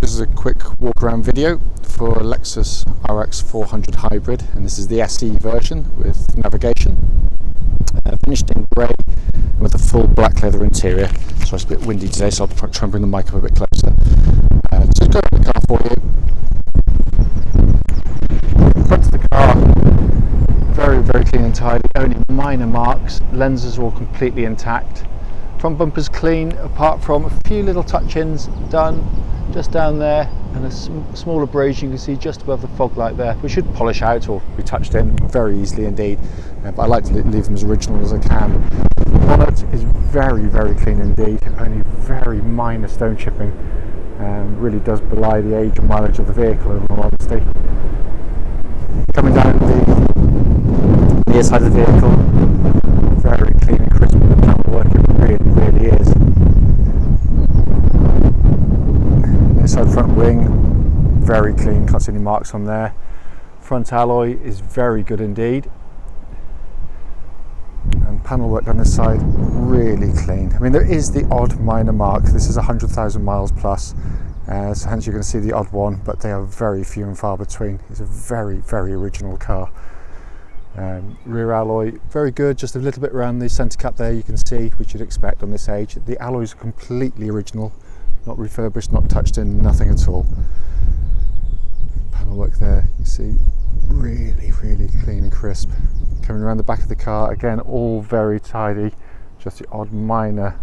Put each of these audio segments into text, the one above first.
This is a quick walk around video for Lexus RX 400 Hybrid, and this is the SE version with navigation. Finished in grey with a full black leather interior. So it's a bit windy today, so I'll try and bring the mic up a bit closer. Just go to the car for you. Front of the car, very clean and tidy, only minor marks. Lenses are all completely intact. Front bumper's clean, apart from a few little touch-ins done just down there, and a small abrasion you can see just above the fog light there, which should polish out or be touched in very easily indeed, but I like to leave them as original as I can. The bonnet is very clean indeed, only very minor stone chipping, really does belie the age and mileage of the vehicle in all honesty. Coming down the rear side of the vehicle, very clean and crisp, the panel work, it really is. Inside front wing, very clean, can't see any marks on there. Front alloy is very good indeed. And panel work down this side, really clean. I mean, there is the odd minor mark. This is 100,000 miles plus, so hence you're going to see the odd one, but they are very few and far between. It's a very original car. Rear alloy, very good, just a little bit around the centre cap there you can see, which you'd expect on this age. The alloys are completely original, not refurbished, not touched in, nothing at all. Panel work there, you see, really clean and crisp. Coming around the back of the car, again, all very tidy, just the odd minor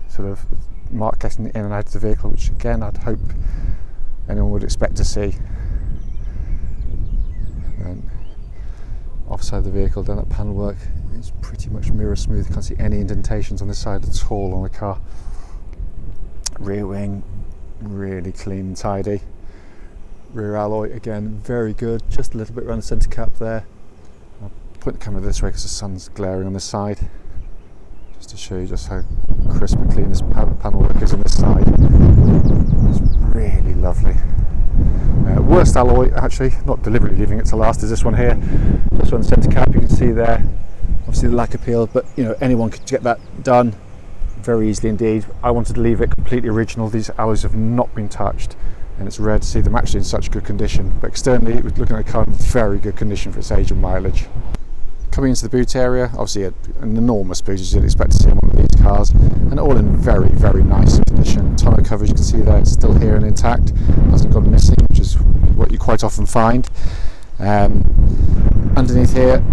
sort of mark getting in and out of the vehicle, which again I'd hope anyone would expect to see. And offside of the vehicle, down that panel work, it's pretty much mirror smooth. You can't see any indentations on this side at all on the car. Rear wing, really clean and tidy. Rear alloy, again, very good, just a little bit around the centre cap there. I'll point the camera this way because the sun's glaring on this side, just to show you just how crisp and clean this panel work is on this side. It's really lovely. Worst alloy, actually, not deliberately leaving it to last, is this one here. Just on the centre cap, you can see there, obviously the lack of peel, but you know, anyone could get that done very easily indeed. I wanted to leave it completely original. These alloys have not been touched, and it's rare to see them actually in such good condition. But externally, it was looking at a car in very good condition for its age and mileage. Coming into the boot area, obviously an enormous boot as you'd expect to see in one of these cars, and all in very nice condition. Tonneau coverage, you can see there, it's still here and intact, hasn't gone missing, which is what you quite often find. Underneath here,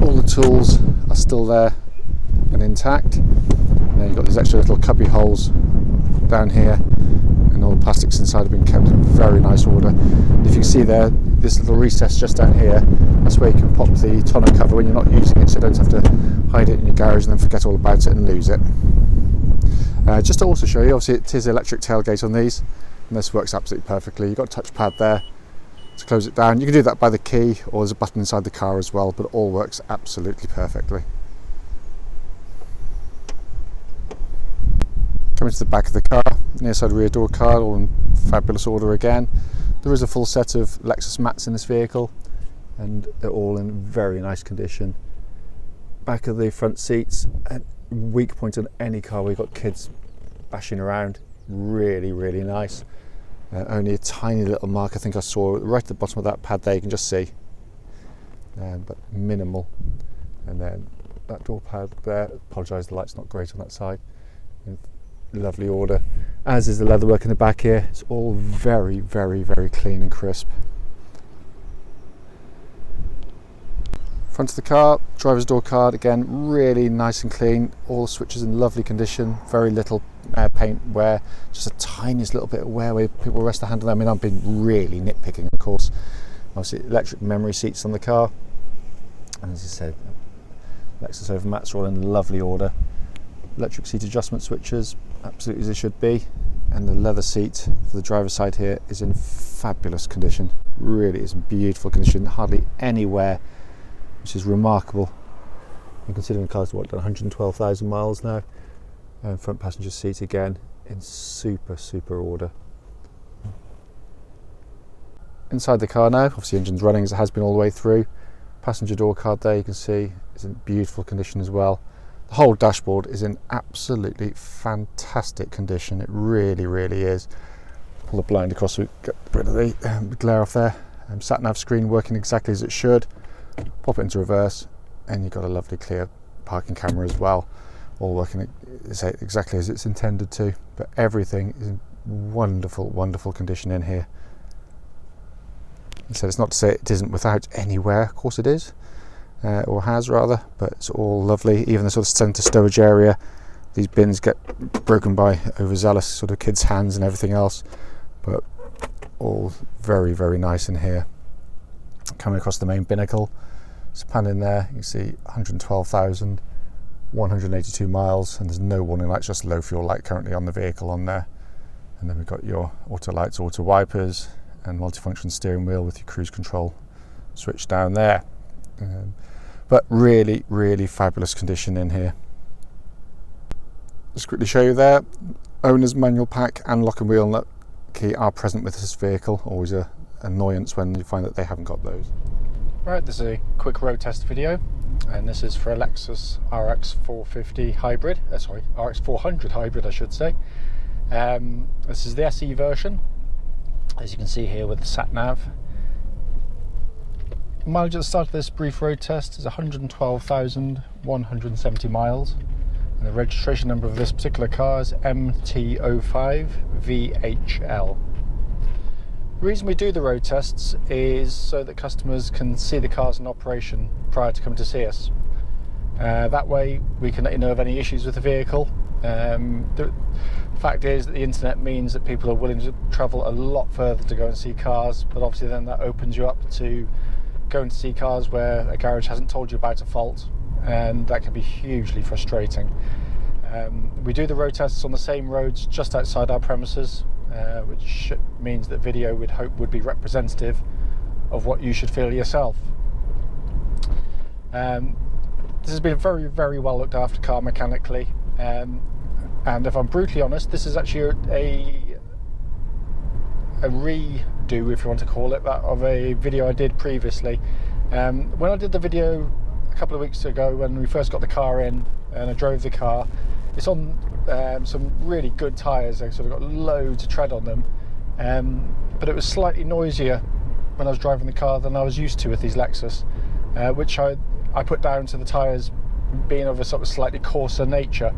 all the tools are still there and intact. And then you've got these extra little cubby holes down here, and all the plastics inside have been kept in very nice order. And if you can see there, this little recess just down here, that's where you can pop the tonneau cover when you're not using it, so you don't have to hide it in your garage and then forget all about it and lose it. Just to also show you, obviously it is electric tailgate on these, and this works absolutely perfectly. You've got a touchpad there to close it down. You can do that by the key, or there's a button inside the car as well, but it all works absolutely perfectly. Coming to the back of the car, near side rear door card, all in fabulous order again. There is a full set of Lexus mats in this vehicle, and they're all in very nice condition. Back of the front seats, a weak point on any car where you've got kids bashing around, really nice. Only a tiny little mark I think I saw right at the bottom of that pad there, you can just see, but minimal. And then that door pad there, apologise, the light's not great on that side. Lovely order, as is the leatherwork in the back here. It's all very clean and crisp. Front of the car, driver's door card, again really nice and clean, all the switches in lovely condition, very little paint wear, just a tiniest little bit of wear where people rest their hand on them. I mean, I've been really nitpicking, of course. Obviously electric memory seats on the car, and as I said, Lexus overmats are all in lovely order. Electric seat adjustment switches, absolutely as they should be, and the leather seat for the driver's side here is in fabulous condition. Really is in beautiful condition, hardly any wear, which is remarkable. And considering the car's done 112,000 miles now, and front passenger seat again in super order. Inside the car now, obviously the engine's running as it has been all the way through. Passenger door card there you can see is in beautiful condition as well. The whole dashboard is in absolutely fantastic condition. It really is. pull the blind across so we get rid of the glare off there. Sat nav screen working exactly as it should. Pop it into reverse, and you've got a lovely clear parking camera as well, all working exactly as it's intended to. But everything is in wonderful condition in here. So it's not to say it isn't without any wear, of course it is, or has rather, but it's all lovely. Even the sort of centre storage area, these bins get broken by overzealous sort of kids' hands and everything else, but all very nice in here. Coming across the main binnacle, span in there, you can see 112,182 miles, and there's no warning lights, just low fuel light currently on the vehicle on there. And then we've got your auto lights, auto wipers, and multifunction steering wheel with your cruise control switch down there. But really fabulous condition in here. Just quickly show you there, owner's manual pack and lock and wheel nut key are present with this vehicle. Always a annoyance when you find that they haven't got those. Right, this is a quick road test video, and this is for a Lexus RX 450 hybrid, RX 400 hybrid I should say. This is the SE version, as you can see here with the sat nav. Mileage at the start of this brief road test is 112,170 miles. And the registration number of this particular car is MT05VHL. The reason we do the road tests is so that customers can see the cars in operation prior to coming to see us. That way we can let you know of any issues with the vehicle. The fact is that the internet means that people are willing to travel a lot further to go and see cars, but obviously then that opens you up to going to see cars where a garage hasn't told you about a fault, and that can be hugely frustrating. We do the road tests on the same roads just outside our premises, which means that video we'd hope would be representative of what you should feel yourself. This has been a very well looked after car mechanically, and if I'm brutally honest, this is actually a redo, if you want to call it that, of a video I did previously. When I did the video a couple of weeks ago when we first got the car in and I drove the car, it's on some really good tyres. They sort of got loads of tread on them, but it was slightly noisier when I was driving the car than I was used to with these Lexus, which I put down to the tyres being of a sort of slightly coarser nature.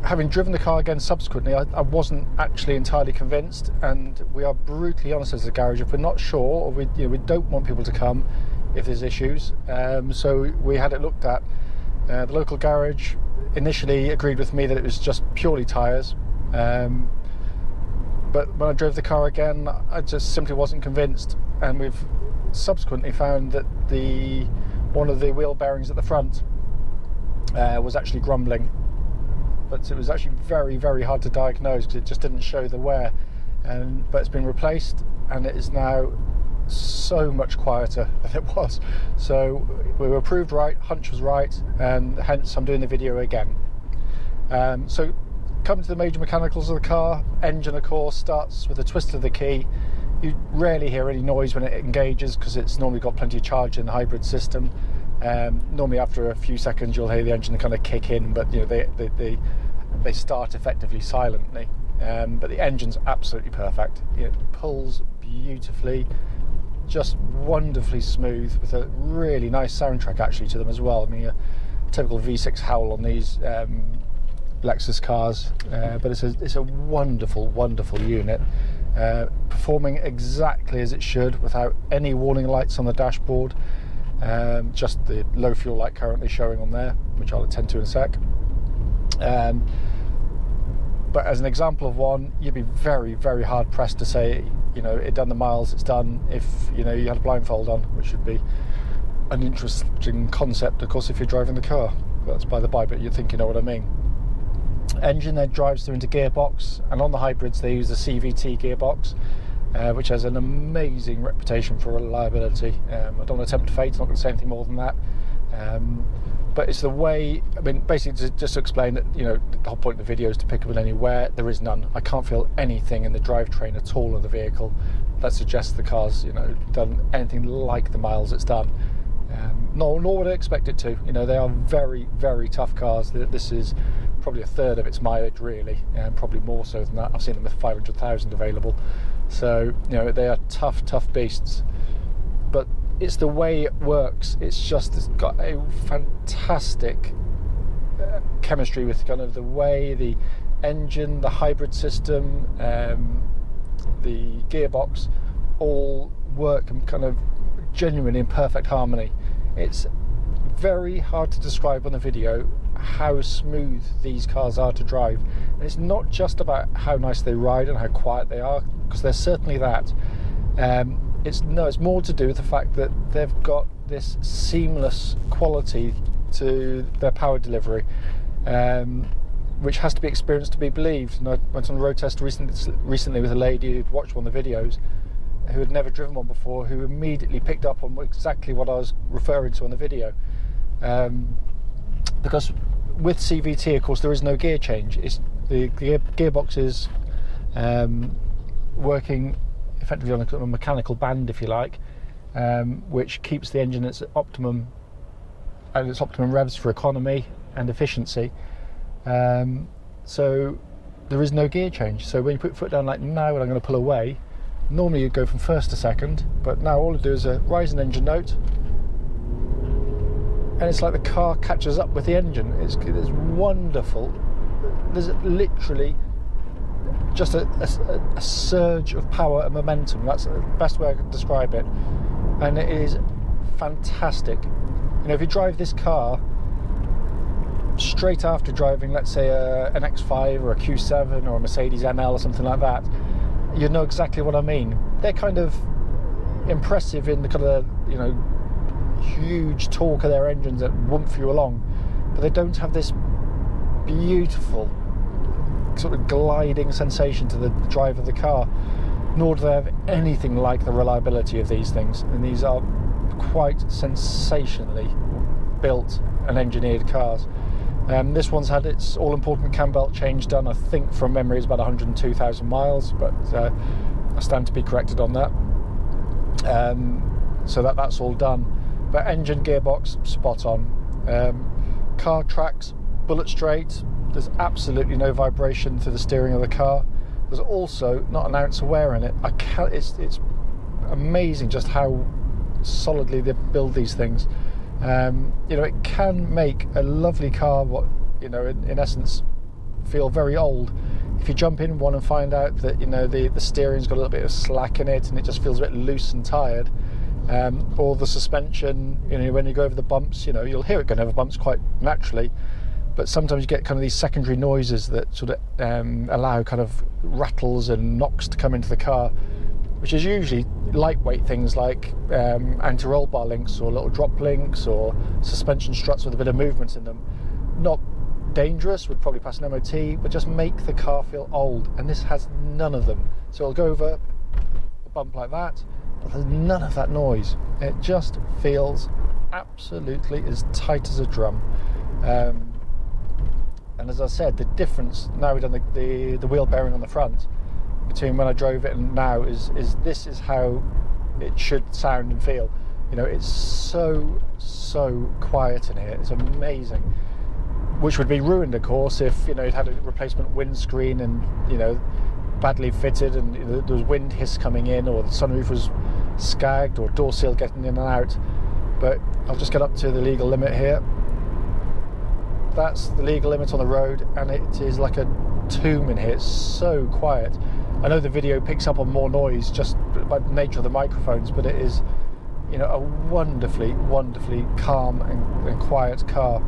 Having driven the car again subsequently, I wasn't actually entirely convinced, and we are brutally honest as a garage. If we're not sure, or we don't want people to come if there's issues, so we had it looked at. The local garage initially agreed with me that it was just purely tyres, but when I drove the car again, I just simply wasn't convinced, and we've subsequently found that one of the wheel bearings at the front was actually grumbling, but it was actually very hard to diagnose because it just didn't show the wear, but it's been replaced and it is now so much quieter than it was. So we were proved right, hunch was right, and hence I'm doing the video again. So coming to the major mechanicals of the car, engine of course starts with a twist of the key. You rarely hear any noise when it engages because it's normally got plenty of charge in the hybrid system. Normally after a few seconds you'll hear the engine kind of kick in, but they start effectively silently. But the engine's absolutely perfect. It pulls beautifully, just wonderfully smooth, with a really nice soundtrack actually to them as well. I mean, a typical V6 howl on these Lexus cars, but it's a wonderful unit, performing exactly as it should without any warning lights on the dashboard. Just the low fuel light currently showing on there, which I'll attend to in a sec. But as an example of one, you'd be very hard pressed to say, it done the miles it's done if you had a blindfold on, which would be an interesting concept, of course, if you're driving the car. That's by the by, but you think you know what I mean. Engine then drives through into gearbox, and on the hybrids they use the CVT gearbox, which has an amazing reputation for reliability. I don't want to tempt fate, I'm not going to say anything more than that. But it's the way, basically just to explain that, the whole point of the video is to pick up on any wear. There is none. I can't feel anything in the drivetrain at all of the vehicle that suggests the car's, done anything like the miles it's done. Nor would I expect it to. They are very tough cars. This is probably a third of its mileage really, and probably more so than that. I've seen them with 500,000 available. So, you know, they are tough beasts. But it's the way it works. It's got a fantastic chemistry with kind of the way the engine, the hybrid system, the gearbox all work and kind of genuinely in perfect harmony. It's very hard to describe on the video how smooth these cars are to drive, and it's not just about how nice they ride and how quiet they are, because they're certainly that. It's more to do with the fact that they've got this seamless quality to their power delivery, which has to be experienced to be believed. And I went on a road test recently with a lady who'd watched one of the videos, who had never driven one before, who immediately picked up on exactly what I was referring to on the video. Because with CVT, of course, there is no gear change. The gearbox is working effectively on a mechanical band, if you like, which keeps the engine at its optimum revs for economy and efficiency. So there is no gear change. So when you put your foot down like now, when I'm going to pull away, normally you'd go from first to second, but now all I do is a rising engine note, and it's like the car catches up with the engine. It's wonderful. There's literally just a surge of power and momentum. That's the best way I could describe it, and it is fantastic. You know, if you drive this car straight after driving, let's say an X5 or a Q7 or a Mercedes ML or something like that, you know exactly what I mean. They're kind of impressive in the kind of, you know, huge torque of their engines that woomph you along, but they don't have this beautiful sort of gliding sensation to the drive of the car, nor do they have anything like the reliability of these things. And these are quite sensationally built and engineered cars. This one's had its all-important cam belt change done, I think from memory is about 102,000 miles, but I stand to be corrected on that. So that's all done. But engine, gearbox, spot on. Car tracks, bullet straight. There's absolutely no vibration through the steering of the car. There's also not an ounce of wear in it. It's amazing just how solidly they build these things. You know, it can make a lovely car, what, you know, in essence, feel very old. If you jump in one and find out that, you know, the steering's got a little bit of slack in it and it just feels a bit loose and tired, or the suspension, you know, when you go over the bumps, you know, you'll hear it going over bumps quite naturally, but sometimes you get kind of these secondary noises that sort of allow kind of rattles and knocks to come into the car, which is usually lightweight things like anti-roll bar links or little drop links or suspension struts with a bit of movement in them. Not dangerous, would probably pass an MOT, but just make the car feel old, and this has none of them. So it'll go over a bump like that, but there's none of that noise. It just feels absolutely as tight as a drum. And as I said, the difference, now we've done the wheel bearing on the front, between when I drove it and now is this is how it should sound and feel. You know, it's so quiet in here. It's amazing. Which would be ruined, of course, if, you know, it had a replacement windscreen and, you know, badly fitted and there was wind hiss coming in, or the sunroof was skagged, or door seal getting in and out. But I'll just get up to the legal limit here. That's the legal limit on the road, and it is like a tomb in here. It's so quiet. I know the video picks up on more noise just by the nature of the microphones, but it is, you know, a wonderfully calm and quiet car.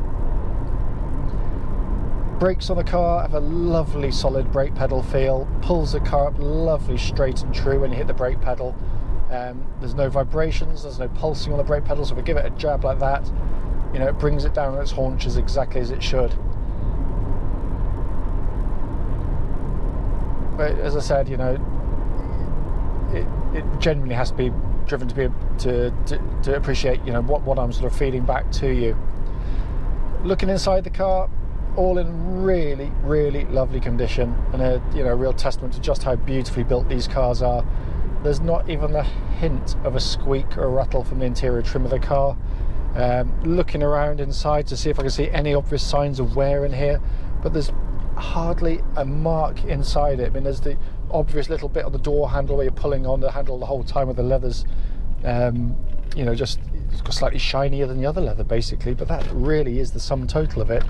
Brakes on the car have a lovely solid brake pedal feel, pulls the car up lovely straight and true when you hit the brake pedal. There's no vibrations, there's no pulsing on the brake pedal, so if we give it a jab like that, you know, it brings it down on its haunches exactly as it should. But as I said, you know, it genuinely has to be driven to be to appreciate, you know, what I'm sort of feeding back to you. Looking inside the car, all in really lovely condition, and a, you know, real testament to just how beautifully built these cars are. There's not even a hint of a squeak or a rattle from the interior trim of the car. Looking around inside to see if I can see any obvious signs of wear in here, but there's hardly a mark inside it. I mean, there's the obvious little bit on the door handle where you're pulling on the handle the whole time with the leathers, you know, just slightly shinier than the other leather basically, but that really is the sum total of it.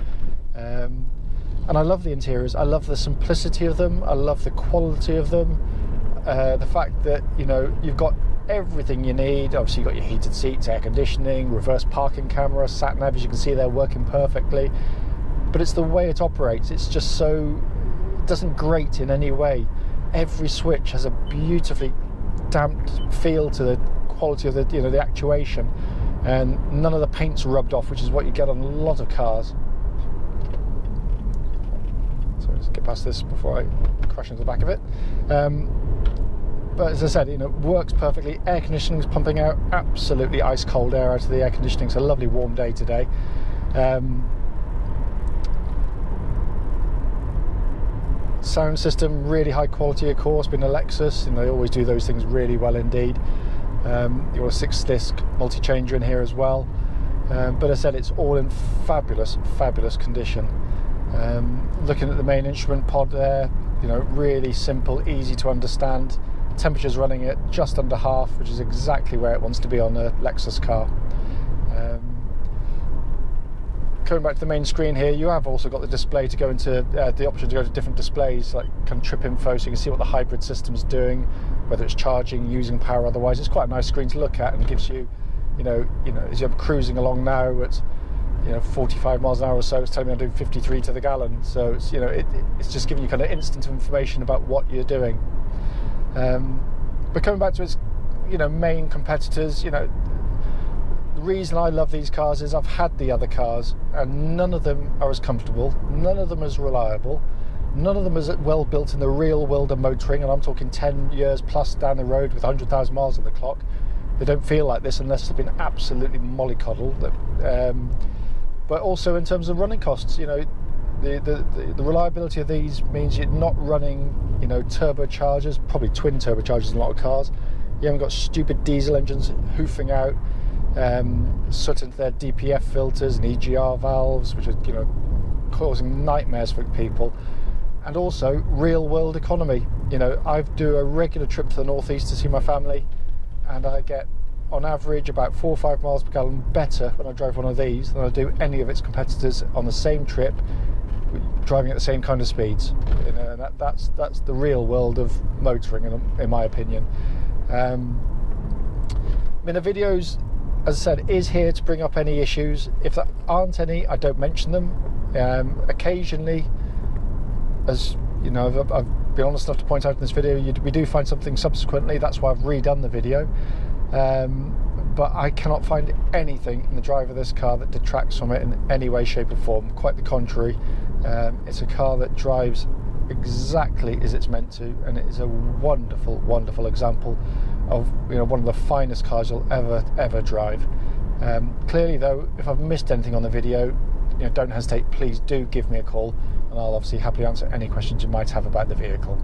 And I love the interiors. I love the simplicity of them. I love the quality of them. The fact that, you know, you've got everything you need. Obviously you've got your heated seats, air conditioning, reverse parking camera, sat nav, as you can see there, working perfectly. But it's the way it operates. It's just so, it doesn't grate in any way. Every switch has a beautifully damped feel to the quality of the, you know, the actuation, and none of the paint's rubbed off, which is what you get on a lot of cars. So let's get past this before I crash into the back of it. But as I said, you know, works perfectly. Air conditioning's pumping out absolutely ice cold air out of the air conditioning. It's a lovely warm day today. Sound system, really high quality, of course, being a Lexus, and they always do those things really well indeed. You've got a 6-disc multi-changer in here as well. But as I said, it's all in fabulous condition. Looking at the main instrument pod there, you know, really simple, easy to understand. Temperature's running at just under half, which is exactly where it wants to be on a Lexus car. Coming back to the main screen here, you have also got the display to go into, the option to go to different displays, like kind of trip info, so you can see what the hybrid system's doing, whether it's charging, using power, otherwise. It's quite a nice screen to look at, and gives you, you know, as you're cruising along now at, you know, 45 miles an hour or so, it's telling me I'm doing 53 to the gallon. So it's, you know, it's just giving you kind of instant information about what you're doing. But coming back to its, you know, main competitors, you know, the reason I love these cars is I've had the other cars, and none of them are as comfortable, none of them as reliable, none of them as well built in the real world of motoring, and I'm talking 10 years plus down the road with 100,000 miles on the clock. They don't feel like this unless they've been absolutely mollycoddled. But also in terms of running costs, you know, the reliability of these means you're not running, you know, turbochargers, probably twin turbochargers in a lot of cars. You haven't got stupid diesel engines hoofing out, soot into their DPF filters and EGR valves, which are, you know, causing nightmares for people. And also real world economy. You know, I do a regular trip to the northeast to see my family, and I get on average about 4 or 5 miles per gallon better when I drive one of these than I do any of its competitors on the same trip, driving at the same kind of speeds. You know, and that's the real world of motoring, in my opinion. I mean, the videos, as I said, is here to bring up any issues. If there aren't any, I don't mention them. Occasionally, as you know, I've been honest enough to point out in this video, we do find something subsequently. That's why I've redone the video. But I cannot find anything in the drive of this car that detracts from it in any way, shape or form. Quite the contrary. It's a car that drives exactly as it's meant to, and it is a wonderful example of, you know, one of the finest cars you'll ever drive. Clearly though, if I've missed anything on the video, you know, don't hesitate, please do give me a call, and I'll obviously happily answer any questions you might have about the vehicle.